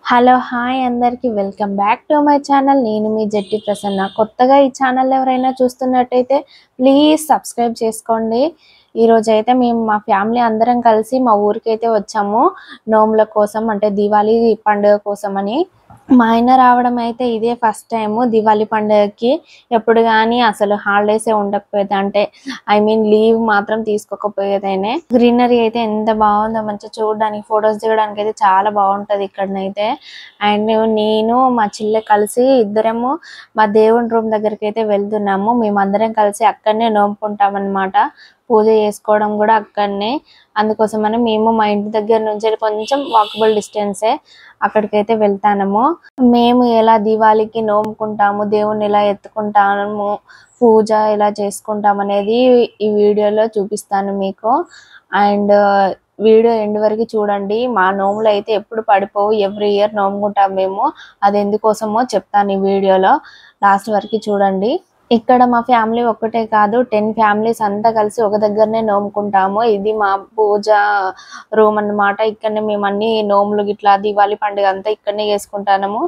Hello hi అందరికి welcome back to my channel. నేను మీ జట్టి ప్రసన్న. కొత్తగా ఈ ఛానల్ ఎవరైనా చూస్తున్నట్టయితే ప్లీజ్ సబ్స్క్రైబ్ చేసుకోండి. ఈరోజు అయితే మేము మా ఫ్యామిలీ అందరం కలిసి మా ఊరికైతే వచ్చాము నోముల కోసం, అంటే దివాళీ పండుగ కోసం అని. మా ఆయన రావడం అయితే ఇదే ఫస్ట్ టైం దివాళీ పండుగకి. ఎప్పుడు కానీ అసలు హాలిడేసే ఉండకపోయేది, అంటే లీవ్ మాత్రం తీసుకోకపోయేదైనా. గ్రీనరీ అయితే ఎంత బాగుందో, మంచిగా చూడడానికి, ఫొటోస్ దిగడానికి అయితే చాలా బాగుంటది ఇక్కడనైతే. అండ్ నేను మా చెల్లె కలిసి ఇద్దరము మా దేవుని రూమ్ దగ్గరికి అయితే వెళ్తున్నాము. మేమందరం కలిసి అక్కడనే నోముకుంటాం అన్నమాట. పూజ చేసుకోవడం కూడా అక్కడనే. అందుకోసమని మేము మా ఇంటి దగ్గర నుంచి కొంచెం వాకబుల్ డిస్టెన్సే అక్కడికైతే వెళ్తాము. మేము ఎలా దివాళీకి నోముకుంటాము, దేవుణ్ణి ఎలా ఎత్తుకుంటాము, పూజ ఎలా చేసుకుంటాం అనేది ఈ వీడియోలో చూపిస్తాను మీకు. అండ్ వీడియో ఎండ్ వరకు చూడండి. మా నోములు అయితే ఎప్పుడు పడిపోవు, ఎవ్రీ ఇయర్ నోముకుంటాం మేము. అది ఎందుకోసమో చెప్తాను ఈ వీడియోలో, లాస్ట్ వరకు చూడండి. ఇక్కడ మా ఫ్యామిలీ ఒక్కటే కాదు, 10 ఫ్యామిలీస్ అంతా కలిసి ఒక దగ్గరనే నోముకుంటాము. ఇది మా పూజ రూమ్ అన్నమాట. ఇక్కడనే మేము అన్ని నోములు గిట్లా దివాళీ పండుగ అంతా ఇక్కడనే చేసుకుంటాము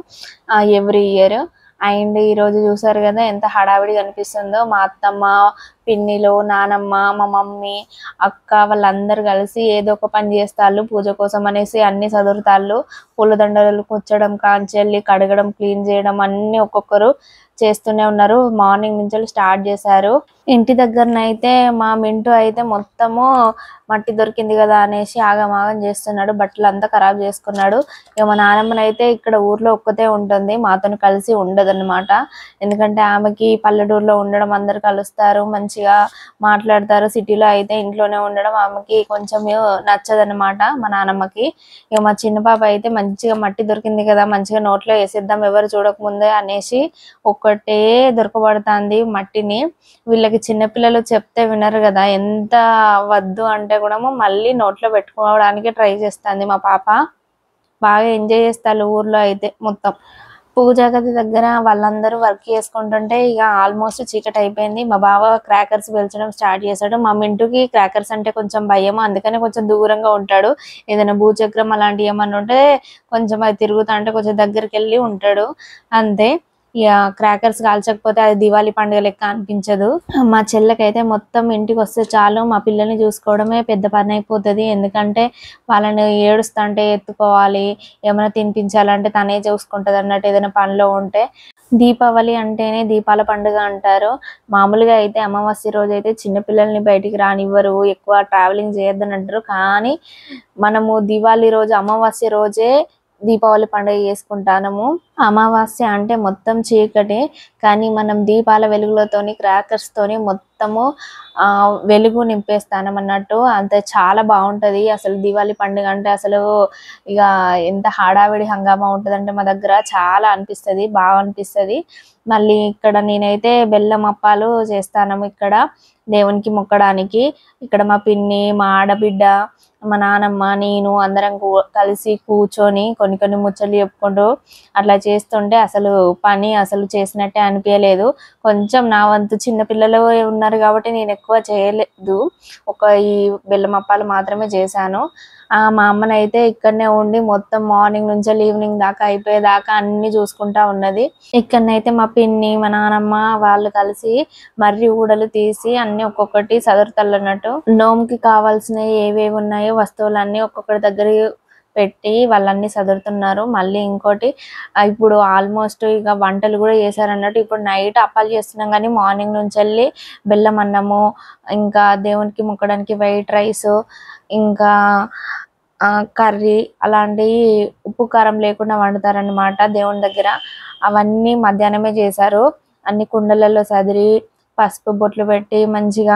ఎవ్రీ ఇయర్. అండ్ ఈరోజు చూసారు కదా ఎంత హడావిడి కనిపిస్తుందో. మా అత్తమ్మ, పిన్నిలు, నానమ్మ, మా మమ్మీ, అక్క వాళ్ళందరూ కలిసి ఏదో ఒక పని చేస్తారు పూజ కోసం అనేసి. అన్ని చదువుతాళ్ళు, పూలదండలు కూర్చోడం కాంచెల్లి కడగడం, క్లీన్ చేయడం అన్ని ఒక్కొక్కరు చేస్తూనే ఉన్నారు. మార్నింగ్ నుంచి స్టార్ట్ చేశారు. ఇంటి దగ్గరనైతే మా మింటూ అయితే మొత్తము మట్టి దొరికింది కదా అనేసి ఆగమాగం చేస్తున్నాడు, బట్టలు అంతా ఖరాబ్ చేసుకున్నాడు. ఇక మా నానమ్మనైతే ఇక్కడ ఊర్లో ఒక్కతే ఉంటుంది, మాతో కలిసి ఉండదన్నమాట. ఎందుకంటే ఆమెకి పల్లెటూరులో ఉండడం, అందరు కలుస్తారు, మంచిగా మాట్లాడతారు. సిటీలో అయితే ఇంట్లోనే ఉండడం ఆమెకి కొంచెం నచ్చదన్నమాట మా నానమ్మకి. ఇక మా చిన్న పాప అయితే మంచిగా మట్టి దొరికింది కదా, మంచిగా నోట్లో వేసేద్దాం ఎవరు చూడకముందే అనేసి ఒక్కటే దొరకబడుతుంది మట్టిని. వీళ్ళకి చిన్నపిల్లలు చెప్తే వినరు కదా, ఎంత వద్దు అంటే కూడా మళ్ళీ నోట్లో పెట్టుకోవడానికి ట్రై చేస్తుంది మా పాప. బాగా ఎంజాయ్ చేస్తారు ఊర్లో అయితే మొత్తం. పూజా గది దగ్గర వాళ్ళందరూ వర్క్ చేసుకుంటుంటే ఇక ఆల్మోస్ట్ చీకటి అయిపోయింది. మా బావ క్రాకర్స్ పేల్చడం స్టార్ట్ చేశాడు. మా మింటుకి క్రాకర్స్ అంటే కొంచెం భయం, అందుకనే కొంచెం దూరంగా ఉంటాడు. ఏదైనా భూచక్రం అలాంటివి ఏమన్నా ఉంటే కొంచెం అది తిరుగుతా అంటే కొంచెం దగ్గరికి వెళ్ళి ఉంటాడు అంతే. ఇక క్రాకర్స్ కాల్చకపోతే అది దివాళీ పండుగ లెక్క అనిపించదు. మా చెల్లెకైతే మొత్తం ఇంటికి వస్తే చాలు మా పిల్లల్ని చూసుకోవడమే పెద్ద పని అయిపోతుంది. ఎందుకంటే వాళ్ళని ఏడుస్తుంటే ఎత్తుకోవాలి, ఏమైనా తినిపించాలంటే తనే చూసుకుంటది అన్నట్టు ఏదైనా పనిలో ఉంటే. దీపావళి అంటేనే దీపాల పండుగ అంటారు. మామూలుగా అయితే అమావాస్య రోజు అయితే చిన్నపిల్లల్ని బయటికి రానివ్వరు, ఎక్కువ ట్రావెలింగ్ చేయొద్దని అంటారు. కానీ మనము దివాళీ రోజు అమావాస్య రోజే దీపావళి పండుగ చేసుకుంటాము. అమావాస్య అంటే మొత్తం చీకటి, కానీ మనం దీపాల వెలుగులతోని, క్రాకర్స్ తోని మొత్తము వెలుగు నింపేస్తానం అన్నట్టు. అంత చాలా బాగుంటది అసలు దివాళీ పండుగ అంటే. అసలు ఇక ఎంత హడావిడి హంగామా ఉంటదంటే మా దగ్గర చాలా అనిపిస్తుంది, బాగా అనిపిస్తుంది. మళ్ళీ ఇక్కడ నేనైతే బెల్లం అప్పాలు చేస్తాను ఇక్కడ దేవునికి మొక్కడానికి. ఇక్కడ మా పిన్ని, మా ఆడబిడ్డ, మా నానమ్మ, నేను అందరం కలిసి కూర్చొని కొన్ని ముచ్చట్లు చెప్పుకుంటూ అట్లా చేస్తుంటే అసలు పని అసలు చేసినట్టే అనిపించలేదు. కొంచెం నా వంతు చిన్నపిల్లలు ఉన్నారు కాబట్టి నేను ఎక్కువ చేయలేదు, ఈ బెల్లం అప్పాలు మాత్రమే చేశాను. మా అమ్మనైతే ఇక్కడనే ఉండి మొత్తం మార్నింగ్ నుంచి ఈవినింగ్ దాకా అయిపోయేదాకా అన్ని చూసుకుంటా ఉన్నది. ఇక్కడనైతే మా పిన్ని, మా నానమ్మ వాళ్ళు కలిసి మర్రి ఊడలు తీసి అన్ని ఒక్కొక్కటి సదురుతల్లన్నట్టు. నోముకి కావాల్సిన ఏవేవి ఉన్నాయో వస్తువులన్నీ ఒక్కొక్కటి దగ్గర పెట్టి వాళ్ళన్నీ సదురుతున్నారు. మళ్ళీ ఇంకోటి ఇప్పుడు ఆల్మోస్ట్ ఇక వంటలు కూడా చేశారన్నట్టు. ఇప్పుడు నైట్ అప్పాలు చేస్తున్నాం, కానీ మార్నింగ్ నుంచి వెళ్ళి బెల్లం అన్నము, ఇంకా దేవునికి మొక్కడానికి వైట్ రైస్, ఇంకా కర్రీ అలాంటివి ఉప్పు కారం లేకుండా వండుతారనమాట దేవుని దగ్గర. అవన్నీ మధ్యాహ్నమే చేశారు. అన్ని కుండలలో సదిరి పసుపు బొట్లు పెట్టి మంచిగా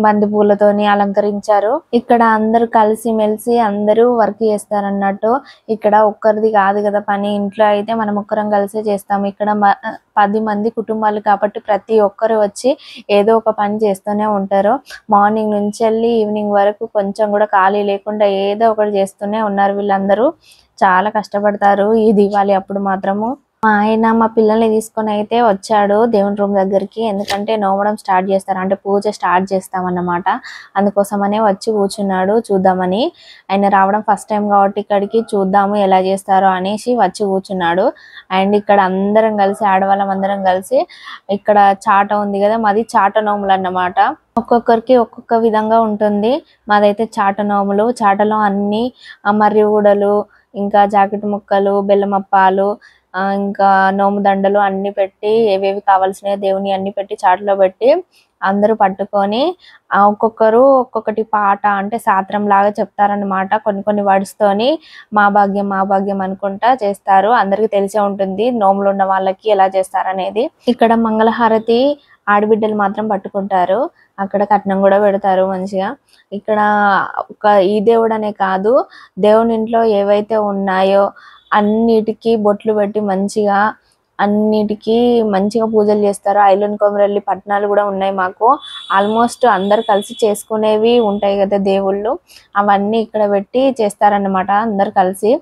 బంతి పూలతోని అలంకరించారు. ఇక్కడ అందరూ కలిసి మెలిసి అందరూ వర్క్ చేస్తారన్నట్టు. ఇక్కడ ఒక్కరిది కాదు కదా పని, ఇంట్లో అయితే మనం ఒక్కరం కలిసే చేస్తాము. ఇక్కడ 10 మంది కుటుంబాలు కాబట్టి ప్రతి ఒక్కరు వచ్చి ఏదో ఒక పని చేస్తూనే ఉంటారు. మార్నింగ్ నుంచి వెళ్ళి ఈవినింగ్ వరకు కొంచెం కూడా ఖాళీ లేకుండా ఏదో ఒకటి చేస్తూనే ఉన్నారు వీళ్ళందరూ. చాలా కష్టపడతారు ఈ దివాళీ అప్పుడు మాత్రము. మా ఆయన మా పిల్లల్ని తీసుకొని అయితే వచ్చాడు దేవుని రూమ్ దగ్గరికి. ఎందుకంటే నోమడం స్టార్ట్ చేస్తారు, అంటే పూజ స్టార్ట్ చేస్తామన్నమాట. అందుకోసమనే వచ్చి కూర్చున్నాడు చూద్దామని. ఆయన రావడం ఫస్ట్ టైం కాబట్టి ఇక్కడికి చూద్దాము ఎలా చేస్తారో అనేసి వచ్చి కూర్చున్నాడు. అండ్ ఇక్కడ అందరం కలిసి, ఆడవాళ్ళం అందరం కలిసి, ఇక్కడ చాట ఉంది కదా, మాది చాట నోములు అన్నమాట. ఒక్కొక్కరికి ఒక్కొక్క విధంగా ఉంటుంది. మాదైతే చాట నోములు. చాటలో అన్ని మర్రి ఊడలు, ఇంకా జాకెట్ ముక్కలు, బెల్లమప్పాలు, ఇంకా నోము దండలు అన్ని పెట్టి, ఏవేవి కావాల్సినవి దేవుని అన్ని పెట్టి చాటులో పెట్టి అందరూ పట్టుకొని ఒక్కొక్కరు ఒక్కొక్కటి పాట, అంటే సాత్రం లాగా చెప్తారనమాట. కొన్ని కొన్ని వర్డ్స్ తోని మా భాగ్యం మా భాగ్యం అనుకుంటా చేస్తారు. అందరికి తెలిసే ఉంటుంది నోములు ఉన్న వాళ్ళకి ఎలా చేస్తారనేది. ఇక్కడ మంగళహారతి ఆడబిడ్డలు మాత్రం పట్టుకుంటారు. అక్కడ కట్నం కూడా పెడతారు మంచిగా. ఇక్కడ ఒక ఈ దేవుడు అనే కాదు, దేవుని ఇంట్లో ఏవైతే ఉన్నాయో అన్నిటికీ బొట్లు పెట్టి మంచిగా అన్నిటికీ మంచిగా పూజలు చేస్తారు. ఐలన్ కొమరల్లి పట్టణాలు కూడా ఉన్నాయి మాకు. ఆల్మోస్ట్ అందరు కలిసి చేసుకునేవి ఉంటాయి కదా దేవుళ్ళు, అవన్నీ ఇక్కడ పెట్టి చేస్తారన్నమాట అందరు కలిసి.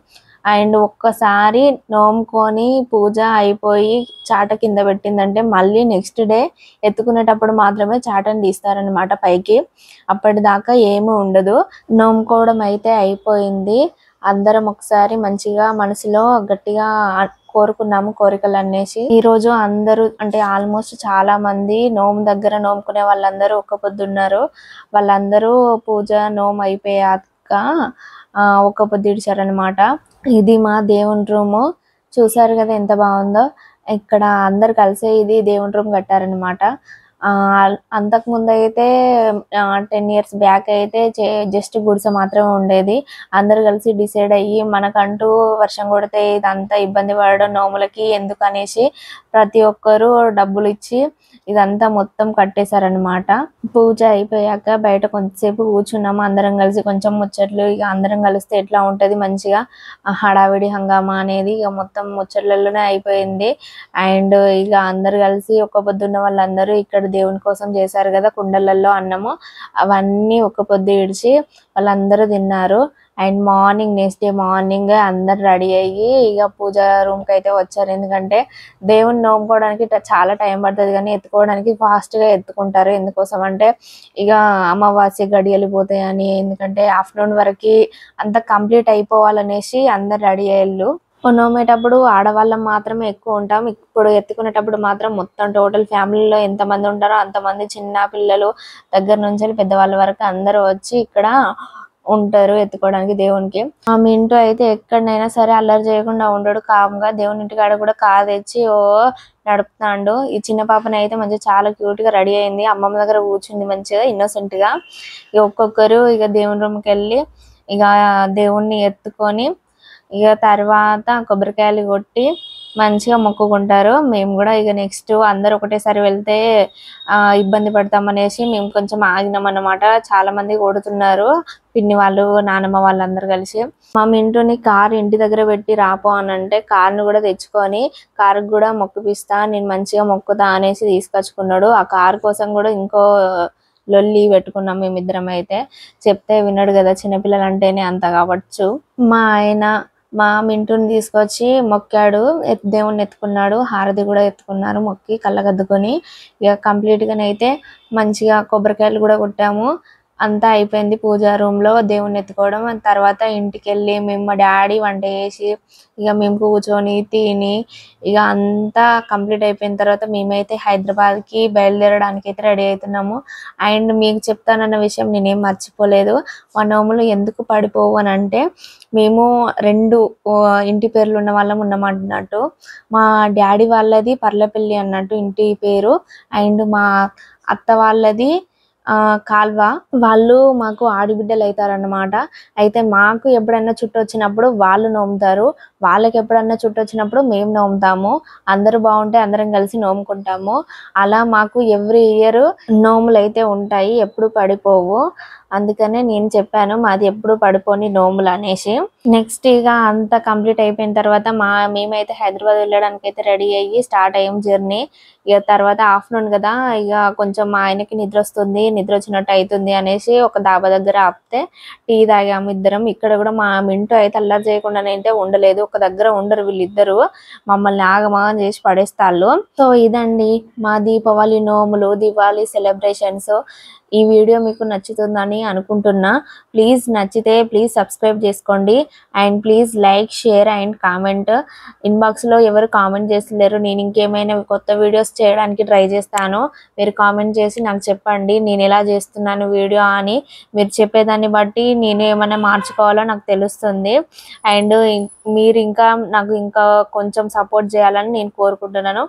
అండ్ ఒక్కసారి నోముకొని పూజ అయిపోయి చాట కింద పెట్టిందంటే మళ్ళీ నెక్స్ట్ డే ఎత్తుకునేటప్పుడు మాత్రమే చాటను తీస్తారనమాట పైకి. అప్పటిదాకా ఏమీ ఉండదు. నోముకోవడం అయితే అయిపోయింది. అందరం ఒకసారి మంచిగా మనసులో గట్టిగా కోరుకున్నాము కోరికలు అనేసి. ఈ రోజు అందరూ, అంటే ఆల్మోస్ట్ చాలా మంది నోము దగ్గర నోముకునే వాళ్ళందరూ ఒక్క పొద్దున్నారు. వాళ్ళందరూ పూజ నోము అయిపోయాక ఒక్క పొద్దు ఇడిచారనమాట. ఇది మా దేవుని రూము. చూసారు కదా ఎంత బాగుందో. ఇక్కడ అందరు కలిసి ఇది దేవుని రూమ్ కట్టారనమాట. అంతకు ముందు అయితే 10 years బ్యాక్ అయితే జస్ట్ గుడిసె మాత్రమే ఉండేది. అందరు కలిసి డిసైడ్ అయ్యి మనకంటూ వర్షం కొడితే ఇదంతా ఇబ్బంది పడడం నోములకి ఎందుకు అనేసి ప్రతి ఒక్కరు డబ్బులు ఇచ్చి ఇదంతా మొత్తం కట్టేశారనమాట. పూజ అయిపోయాక బయట కొంతసేపు కూర్చున్నాము అందరం కలిసి, కొంచెం ముచ్చట్లు. ఇక అందరం కలిస్తే ఎట్లా ఉంటది, మంచిగా హడావిడి హంగామా అనేది ఇక మొత్తం ముచ్చట్లలోనే అయిపోయింది. అండ్ ఇక అందరు కలిసి ఒక్క పొద్దున్న వాళ్ళందరూ ఇక్కడ దేవుని కోసం చేశారు కదా కుండలలో అన్నము, అవన్నీ ఒక్క పొద్దు ఇడిచి వాళ్ళందరూ తిన్నారు. And morning next day morning అందరు రెడీ అయ్యి ఇక పూజ రూమ్కి అయితే వచ్చారు. ఎందుకంటే దేవుని నోముకోవడానికి చాలా టైం పడుతుంది, కానీ ఎత్తుకోవడానికి ఫాస్ట్గా ఎత్తుకుంటారు. ఎందుకోసం అంటే ఇక అమావాస్య గడియలు పోతాయని, ఎందుకంటే ఆఫ్టర్నూన్ వరకు అంత కంప్లీట్ అయిపోవాలనేసి అందరు రెడీ అయ్యారు. నోమేటప్పుడు ఆడవాళ్ళం మాత్రమే ఎక్కువ ఉంటాం. ఇప్పుడు ఎత్తుకునేటప్పుడు మాత్రం మొత్తం టోటల్ ఫ్యామిలీలో ఎంతమంది ఉంటారో అంతమంది, చిన్న పిల్లలు దగ్గర నుంచి పెద్దవాళ్ళ వరకు అందరూ వచ్చి ఇక్కడ ఉంటారు ఎత్తుకోవడానికి దేవునికి. ఆ మింటూ అయితే ఎక్కడైనా సరే అల్లరి చేయకుండా ఉండడు, కామ్గా దేవుని ఇంటికాడ కూడా కారు తెచ్చి నడుపుతాడు. ఈ చిన్న పాపని అయితే మంచిగా చాలా క్యూట్ గా రెడీ అయింది. అమ్మమ్మ దగ్గర కూర్చుంది మంచిగా ఇన్నోసెంట్ గా. ఇక ఒక్కొక్కరు ఇక దేవుని రూమ్కి వెళ్ళి ఇక దేవుణ్ణి ఎత్తుకొని ఇక తర్వాత కొబ్బరికాయలు కొట్టి మంచిగా మొక్కుకుంటారు. మేము కూడా ఇక నెక్స్ట్ అందరు ఒకటేసారి వెళ్తే ఇబ్బంది పడతాం అనేసి మేము కొంచెం ఆగినాం అన్నమాట. చాలా మంది కొడుతున్నారు, పిన్ని వాళ్ళు నానమ్మ వాళ్ళందరూ కలిసి. మా మింటూని కారు ఇంటి దగ్గర పెట్టి రాపో అని అంటే కార్ను కూడా తెచ్చుకొని కారుకు కూడా మొక్కిపిస్తా, నేను మంచిగా మొక్కుతా అనేసి తీసుకొచ్చుకున్నాడు. ఆ కారు కోసం కూడా ఇంకో లొల్లి పెట్టుకున్నాం మేమిద్దరం. అయితే చెప్తే విన్నాడు కదా, చిన్నపిల్లలు అంటేనే అంత కావచ్చు. మా ఆయన మా మింటూని తీసుకొచ్చి మొక్కాడు, దేవుణ్ణి ఎత్తుకున్నాడు, హారతి కూడా ఎత్తుకున్నారు మొక్కి కళ్ళగద్దుకొని. ఇక కంప్లీట్గానైతే మంచిగా కొబ్బరికాయలు కూడా కొట్టాము. అంతా అయిపోయింది పూజా రూమ్ లో దేవుణ్ణి ఎత్తుకోవడం. తర్వాత ఇంటికి వెళ్ళి మేము మా డాడీ వంట చేసి ఇక మేము కూర్చొని తిని ఇక అంతా కంప్లీట్ అయిపోయిన తర్వాత మేమైతే హైదరాబాద్ కి బయలుదేరడానికి అయితే రెడీ అవుతున్నాము. అండ్ మీకు చెప్తానన్న విషయం నేనేం మర్చిపోలేదు. మా నోములు ఎందుకు పడిపోవు అని అంటే, మేము 2 ఇంటి పేర్లు ఉన్న వాళ్ళం ఉన్నామన్నట్టు. మా డాడీ వాళ్ళది పర్లపల్లి అన్నట్టు ఇంటి పేరు, అండ్ మా అత్త వాళ్ళది కాల్వ. వాళ్ళు మాకు ఆడిబిడ్డలు అవుతారన్నమాట. అయితే మాకు ఎప్పుడైనా చుట్టూ వచ్చినప్పుడు వాళ్ళు నోముతారు, వాళ్ళకి ఎప్పుడన్నా చుట్టూ వచ్చినప్పుడు మేము నోముతాము. అందరూ బాగుంటే అందరం కలిసి నోముకుంటాము. అలా మాకు ఎవ్రీ ఇయర్ నోములు అయితే ఉంటాయి, ఎప్పుడు పడిపోవు. అందుకనే నేను చెప్పాను మాది ఎప్పుడు పడిపోని నోములు అనేసి. నెక్స్ట్ ఇక అంతా కంప్లీట్ అయిపోయిన తర్వాత మేమైతే హైదరాబాద్ వెళ్ళడానికి అయితే రెడీ అయ్యి స్టార్ట్ అయ్యాం జర్నీ. ఇక తర్వాత ఆఫ్టర్నూన్ కదా, ఇక కొంచెం మా ఆయనకి నిద్ర వస్తుంది, నిద్ర వచ్చినట్టు అవుతుంది అనేసి ఒక డాబా దగ్గర ఆపితే టీ తాగాము ఇద్దరం. ఇక్కడ కూడా మా మింటూ అయితే అల్లరి చేయకుండానైతే ఉండలేదు, ఒక దగ్గర ఉండరు వీళ్ళిద్దరు, మమ్మల్ని ఆగమాగం చేసి పడేస్తాళ్ళు. సో ఇదండి మా దీపావళి నోములు, దీపావళి సెలబ్రేషన్స్. ఈ వీడియో మీకు నచ్చుతుందని అనుకుంటున్నా. ప్లీజ్ నచ్చితే ప్లీజ్ సబ్స్క్రైబ్ చేసుకోండి and please like, share and comment. ఇన్బాక్స్లో ఎవరు కామెంట్ చేస్తలేరు, నేను ఇంకేమైనా కొత్త వీడియోస్ చేయడానికి ట్రై చేస్తాను. మీరు కామెంట్ చేసి నాకు చెప్పండి నేను ఎలా చేస్తున్నాను వీడియో అని. మీరు చెప్పేదాన్ని బట్టి నేను ఏమైనా మార్చుకోవాలో నాకు తెలుస్తుంది. అండ్ మీరు ఇంకా నాకు ఇంకా కొంచెం సపోర్ట్ చేయాలని నేను కోరుకుంటున్నాను.